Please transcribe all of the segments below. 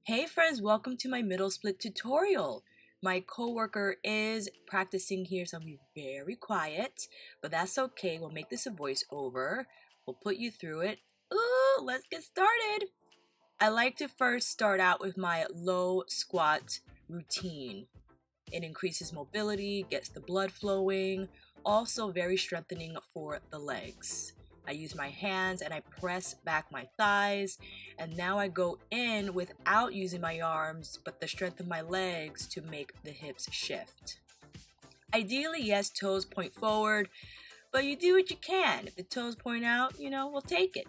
Hey friends, welcome to my middle split tutorial. My coworker is practicing here, so I'm being very quiet, but that's okay. We'll make this a voiceover. We'll put you through it. Ooh, let's get started. I like to first start out with my low squat routine. It increases mobility, gets the blood flowing, also very strengthening for the legs. I use my hands and I press back my thighs, and now I go in without using my arms but the strength of my legs to make the hips shift. Ideally, yes, toes point forward, but you do what you can. If the toes point out, we'll take it.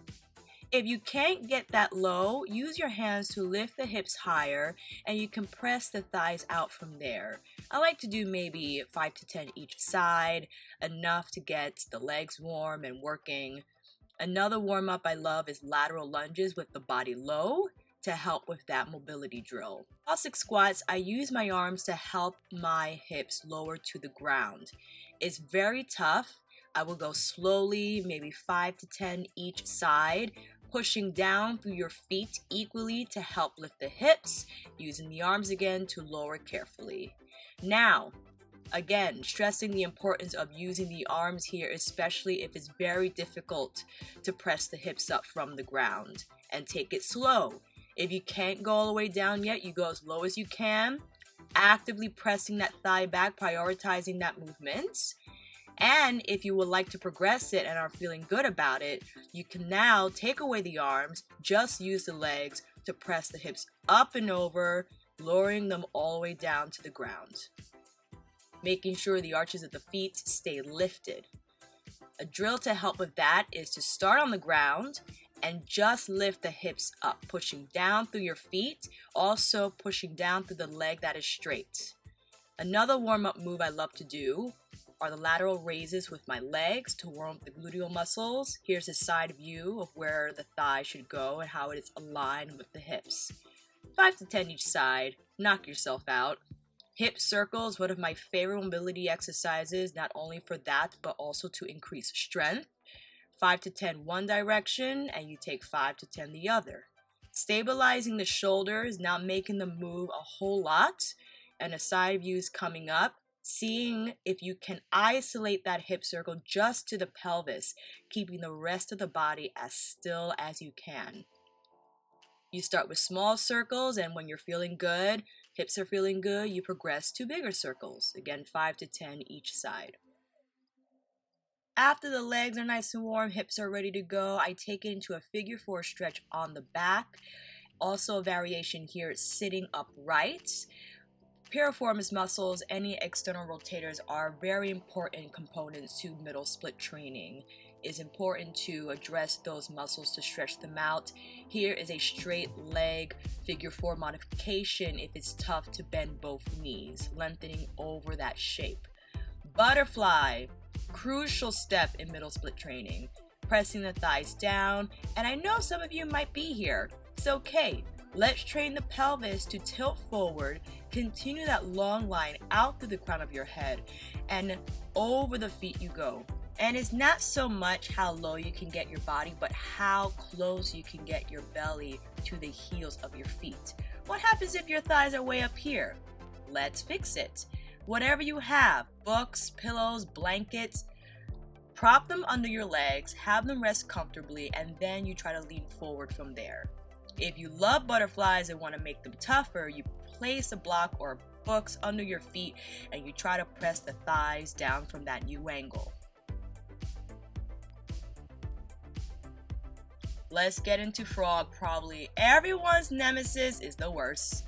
If you can't get that low, use your hands to lift the hips higher and you can press the thighs out from there. I like to do maybe 5 to 10 each side, enough to get the legs warm and working. Another warm-up I love is lateral lunges with the body low to help with that mobility drill. Classic squats, I use my arms to help my hips lower to the ground. It's very tough. I will go slowly, maybe 5 to 10 each side, pushing down through your feet equally to help lift the hips, using the arms again to lower carefully. Now, again, stressing the importance of using the arms here, especially if it's very difficult to press the hips up from the ground, and take it slow. If you can't go all the way down yet, you go as low as you can, actively pressing that thigh back, prioritizing that movement. And if you would like to progress it and are feeling good about it, you can now take away the arms, just use the legs to press the hips up and over, lowering them all the way down to the ground. Making sure the arches of the feet stay lifted. A drill to help with that is to start on the ground and just lift the hips up, pushing down through your feet, also pushing down through the leg that is straight. Another warm-up move I love to do are the lateral raises with my legs to warm up the gluteal muscles. Here's a side view of where the thigh should go and how it is aligned with the hips. 5 to 10 each side, knock yourself out. Hip circles, one of my favorite mobility exercises, not only for that, but also to increase strength. 5 to 10 one direction, and you take 5 to 10 the other. Stabilizing the shoulders, not making them move a whole lot, and a side view is coming up. Seeing if you can isolate that hip circle just to the pelvis, keeping the rest of the body as still as you can. You start with small circles, and when you're feeling good, hips are feeling good, you progress to bigger circles. Again, 5 to 10 each side. After the legs are nice and warm, hips are ready to go, I take it into a figure 4 stretch on the back. Also a variation here is sitting upright. Piriformis muscles, any external rotators are very important components to middle split training. It's important to address those muscles to stretch them out. Here is a straight leg figure 4 modification if it's tough to bend both knees, lengthening over that shape. Butterfly, crucial step in middle split training. Pressing the thighs down, and I know some of you might be here. It's okay. Let's train the pelvis to tilt forward, continue that long line out through the crown of your head, and over the feet you go. And it's not so much how low you can get your body, but how close you can get your belly to the heels of your feet. What happens if your thighs are way up here? Let's fix it. Whatever you have, books, pillows, blankets, prop them under your legs, have them rest comfortably, and then you try to lean forward from there. If you love butterflies and want to make them tougher, you place a block or books under your feet and you try to press the thighs down from that new angle. Let's get into frog. Probably everyone's nemesis is the worst.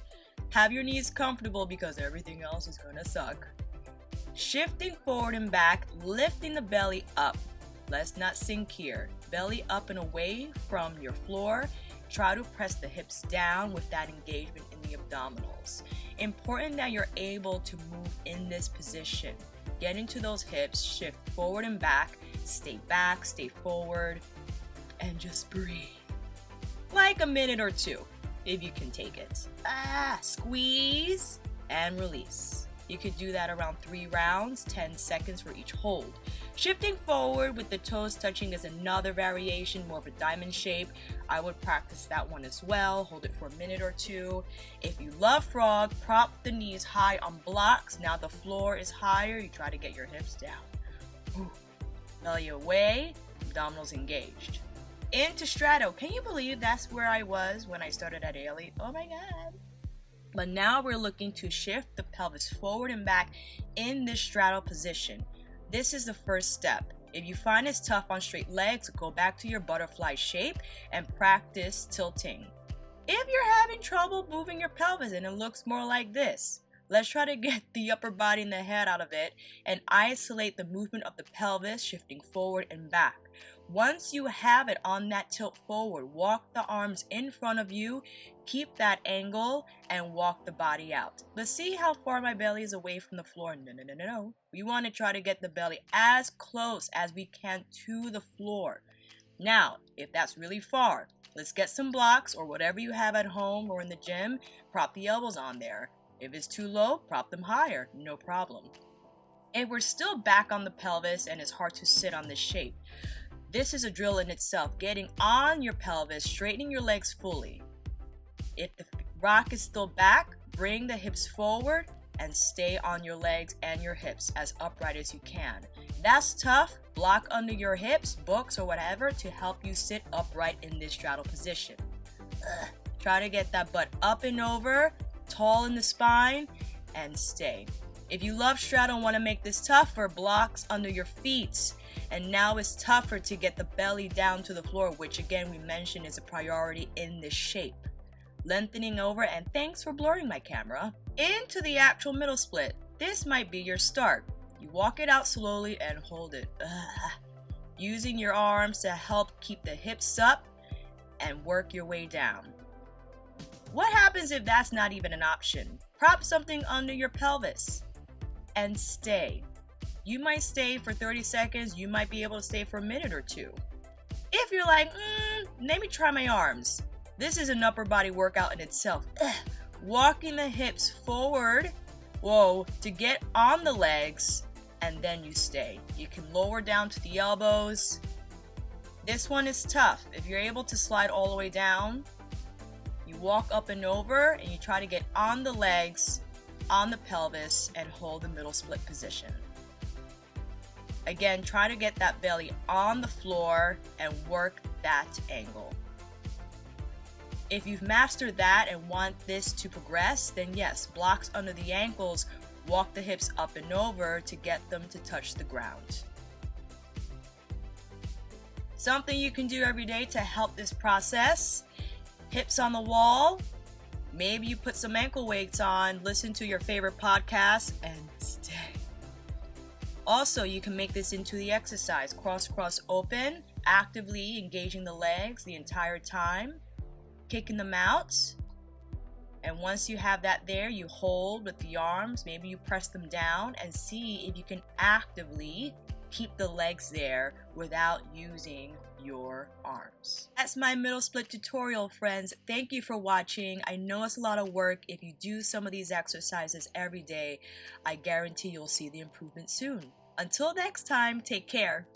Have your knees comfortable because everything else is gonna suck. Shifting forward and back, lifting the belly up. Let's not sink here. Belly up and away from your floor. Try to press the hips down with that engagement in the abdominals. Important that you're able to move in this position. Get into those hips, shift forward and back, stay forward, and just breathe. Like a minute or two, if you can take it. Squeeze and release. You could do that around 3 rounds, 10 seconds for each hold. Shifting forward with the toes touching is another variation, more of a diamond shape. I would practice that one as well. Hold it for a minute or two. If you love frog, prop the knees high on blocks. Now the floor is higher. You try to get your hips down. Belly away, abdominals engaged. Into straddle. Can you believe that's where I was when I started at Ali? Oh my god. But now we're looking to shift the pelvis forward and back in this straddle position. This is the first step. If you find it's tough on straight legs, go back to your butterfly shape and practice tilting. If you're having trouble moving your pelvis and it looks more like this, let's try to get the upper body and the head out of it and isolate the movement of the pelvis, shifting forward and back. Once you have it on that tilt forward, walk the arms in front of you, keep that angle, and walk the body out. But see how far my belly is away from the floor? No. We want to try to get the belly as close as we can to the floor. Now, if that's really far, let's get some blocks or whatever you have at home or in the gym, prop the elbows on there. If it's too low, prop them higher, no problem. If we're still back on the pelvis and it's hard to sit on this shape, this is a drill in itself, getting on your pelvis, straightening your legs fully. If the rock is still back, bring the hips forward and stay on your legs and your hips as upright as you can. That's tough. Block under your hips, books or whatever to help you sit upright in this straddle position. Try to get that butt up and over, tall in the spine, and stay. If you love straddle and want to make this tougher, blocks under your feet. And now it's tougher to get the belly down to the floor, which again we mentioned is a priority in this shape. Lengthening over, and thanks for blurring my camera. Into the actual middle split. This might be your start. You walk it out slowly and hold it. Using your arms to help keep the hips up and work your way down. What happens if that's not even an option? Prop something under your pelvis and stay. You might stay for 30 seconds, you might be able to stay for a minute or two. If you're like, let me try my arms. This is an upper body workout in itself. Walking the hips forward, to get on the legs, and then you stay. You can lower down to the elbows. This one is tough. If you're able to slide all the way down, you walk up and over, and you try to get on the legs, on the pelvis, and hold the middle split position. Again, try to get that belly on the floor and work that angle. If you've mastered that and want this to progress, then yes, blocks under the ankles, walk the hips up and over to get them to touch the ground. Something you can do every day to help this process, hips on the wall, maybe you put some ankle weights on, listen to your favorite podcast, and stay. Also, you can make this into the exercise. Cross, open, actively engaging the legs the entire time, kicking them out. And once you have that there, you hold with the arms. Maybe you press them down and see if you can actively keep the legs there without using your arms. That's my middle split tutorial, friends. Thank you for watching. I know it's a lot of work. If you do some of these exercises every day, I guarantee you'll see the improvement soon. Until next time, take care.